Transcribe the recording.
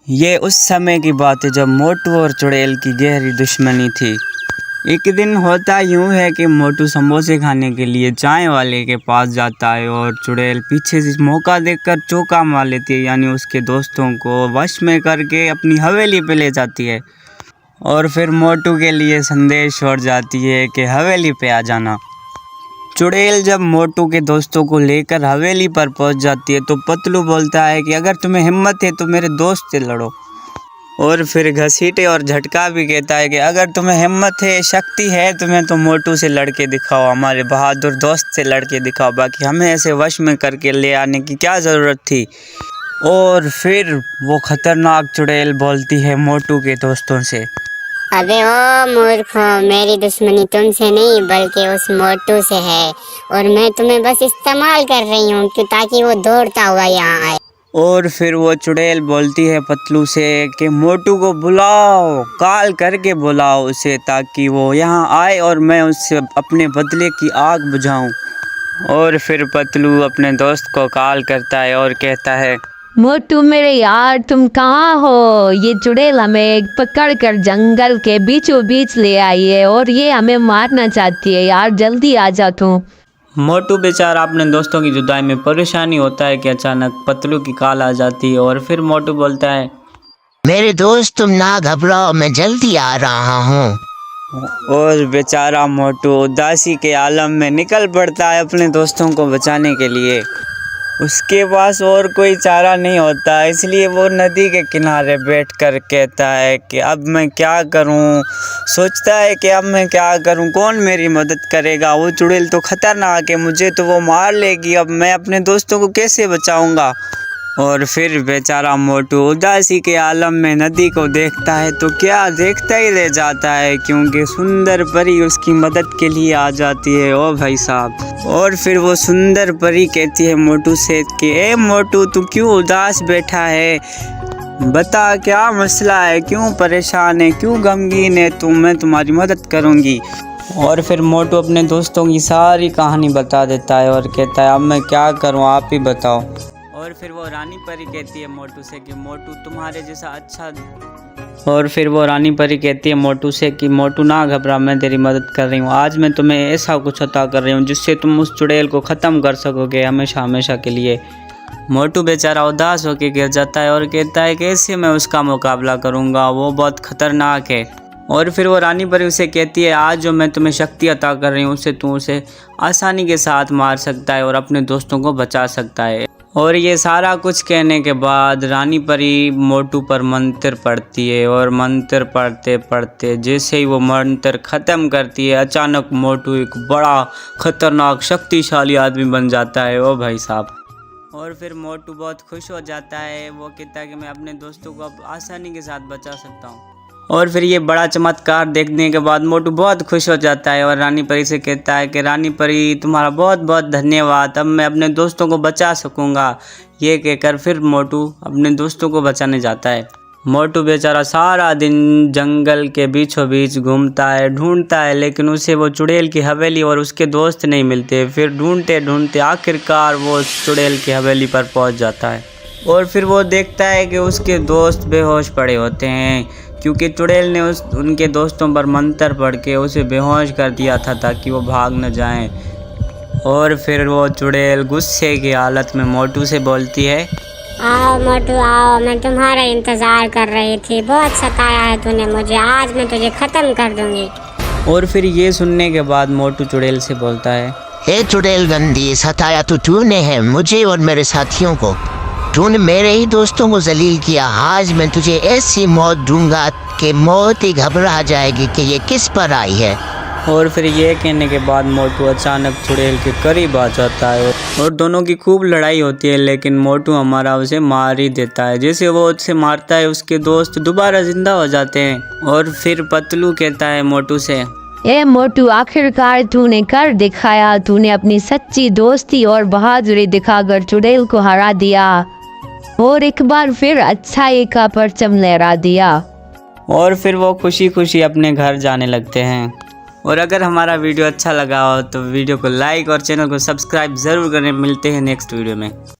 ये उस समय की बात है जब मोटू और चुड़ैल की गहरी दुश्मनी थी। एक दिन होता यूँ है कि मोटू समोसे खाने के लिए चाय वाले के पास जाता है और चुड़ैल पीछे से मौका देखकर चौका मार लेती है, यानी उसके दोस्तों को वश में करके अपनी हवेली पे ले जाती है और फिर मोटू के लिए संदेश छोड़ जाती है कि हवेली पे आ जाना। चुड़ैल जब मोटू के दोस्तों को लेकर हवेली पर पहुंच जाती है तो पतलू बोलता है कि अगर तुम्हें हिम्मत है तो मेरे दोस्त से लड़ो, और फिर घसीटे और झटका भी कहता है कि अगर तुम्हें हिम्मत है, शक्ति है तुम्हें तो मोटू से लड़के दिखाओ, हमारे बहादुर दोस्त से लड़के दिखाओ, बाकी हमें ऐसे वश में करके ले आने की क्या ज़रूरत थी। और फिर वो खतरनाक चुड़ैल बोलती है मोटू के दोस्तों से, अबे ओ मूर्खो, मेरी दुश्मनी तुमसे नहीं बल्कि उस मोटू से है और मैं तुम्हें बस इस्तेमाल कर रही हूँ कि ताकि वो दौड़ता हुआ यहाँ आए। और फिर वो चुड़ैल बोलती है पतलू से कि मोटू को बुलाओ, कॉल करके बुलाओ उसे ताकि वो यहाँ आए और मैं उससे अपने बदले की आग बुझाऊं। और फिर पतलू अपने दोस्त को कॉल करता है और कहता है, मोटू मेरे यार, तुम कहाँ हो? ये चुड़ैल हमें पकड़ कर जंगल के बीचों बीच ले आई है और ये हमें मारना चाहती है यार, जल्दी आ जा तू। मोटू बेचारा अपने दोस्तों की जुदाई में परेशानी होता है कि अचानक पतलू की कॉल आ जाती है और फिर मोटू बोलता है, मेरे दोस्त तुम ना घबराओ, मैं जल्दी आ रहा हूँ। और बेचारा मोटू उदासी के आलम में निकल पड़ता है अपने दोस्तों को बचाने के लिए। उसके पास और कोई चारा नहीं होता, इसलिए वो नदी के किनारे बैठकर कहता है कि अब मैं क्या करूं। सोचता है कि अब मैं क्या करूं, कौन मेरी मदद करेगा। वो चुड़ैल तो खतरनाक है, मुझे तो वो मार लेगी, अब मैं अपने दोस्तों को कैसे बचाऊंगा। और फिर बेचारा मोटू उदासी के आलम में नदी को देखता है तो क्या देखता ही रह जाता है, क्योंकि सुंदर परी उसकी मदद के लिए आ जाती है। ओ भाई साहब, और फिर वो सुंदर परी कहती है मोटू से कि ए मोटू, तू क्यों उदास बैठा है, बता क्या मसला है, क्यों परेशान है, क्यों गमगीन है तू, मैं तुम्हारी मदद करूँगी। और फिर मोटू अपने दोस्तों की सारी कहानी बता देता है और कहता है अब मैं क्या करूँ, आप ही बताओ। और फिर वो रानी परी कहती है मोटू से कि मोटू तुम्हारे जैसा अच्छा। और फिर वो रानी परी कहती है मोटू से कि मोटू ना घबरा, मैं तेरी मदद कर रही हूँ। आज मैं तुम्हें ऐसा कुछ अता कर रही हूँ जिससे तुम उस चुड़ैल को ख़त्म कर सकोगे हमेशा हमेशा के लिए। मोटू बेचारा उदास होकर गिर जाता है और कहता है कैसे मैं उसका मुकाबला करूँगा, वो बहुत ख़तरनाक है। और फिर वो रानी परी उसे कहती है आज जो मैं तुम्हें शक्ति अता कर रही हूँ उससे तू उसे आसानी के साथ मार सकता है और अपने दोस्तों को बचा सकता है। और ये सारा कुछ कहने के बाद रानी परी मोटू पर मंत्र पढ़ती है और मंत्र पढ़ते पढ़ते जैसे ही वो मंत्र ख़त्म करती है अचानक मोटू एक बड़ा खतरनाक शक्तिशाली आदमी बन जाता है। ओ भाई साहब, और फिर मोटू बहुत खुश हो जाता है, वो कहता है कि मैं अपने दोस्तों को अब आसानी के साथ बचा सकता हूँ। और फिर ये बड़ा चमत्कार देखने के बाद मोटू बहुत खुश हो जाता है और रानी परी से कहता है कि रानी परी तुम्हारा बहुत बहुत धन्यवाद, अब मैं अपने दोस्तों को बचा सकूंगा। ये कहकर फिर मोटू अपने दोस्तों को बचाने जाता है। मोटू बेचारा सारा दिन जंगल के बीचों बीच घूमता है, ढूंढता है, लेकिन उसे वो चुड़ैल की हवेली और उसके दोस्त नहीं मिलते। फिर ढूंढते ढूंढते आखिरकार वो चुड़ैल की हवेली पर पहुंच जाता है और फिर वो देखता है कि उसके दोस्त बेहोश पड़े होते हैं, क्योंकि चुड़ैल ने उनके दोस्तों पर मंत्र पढ़ के उसे बेहोश कर दिया था ताकि वो भाग न जाएं। और फिर वो चुड़ैल गुस्से की हालत में मोटू से बोलती है, आओ मोटू आओ, मैं तुम्हारा इंतजार कर रही थी, बहुत सताया है तूने मुझे, आज मैं तुझे खत्म कर दूंगी। और फिर ये सुनने के बाद मोटू चुड़ैल से बोलता है, हे चुड़ैल गंदी, सताया तो तूने है मुझे और मेरे साथियों को, तूने मेरे ही दोस्तों को जलील किया, आज मैं तुझे ऐसी मौत दूंगा कि मौत ही घबरा जाएगी कि ये किस पर आई है। और फिर ये कहने के बाद मोटू अचानक चुड़ैल के करीब आ जाता है और दोनों की खूब लड़ाई होती है, लेकिन मोटू हमारा उसे मार ही देता है। जैसे वो उसे मारता है उसके दोस्त दोबारा जिंदा हो जाते हैं। और फिर पतलू कहता है मोटू से, ए मोटू, आखिरकार तूने कर दिखाया, तूने अपनी सच्ची दोस्ती और बहादुरी दिखाकर चुड़ैल को हरा दिया और एक बार फिर अच्छाई का परचम लहरा दिया। और फिर वो खुशी खुशी अपने घर जाने लगते हैं। और अगर हमारा वीडियो अच्छा लगा हो तो वीडियो को लाइक और चैनल को सब्सक्राइब ज़रूर करें। मिलते हैं नेक्स्ट वीडियो में।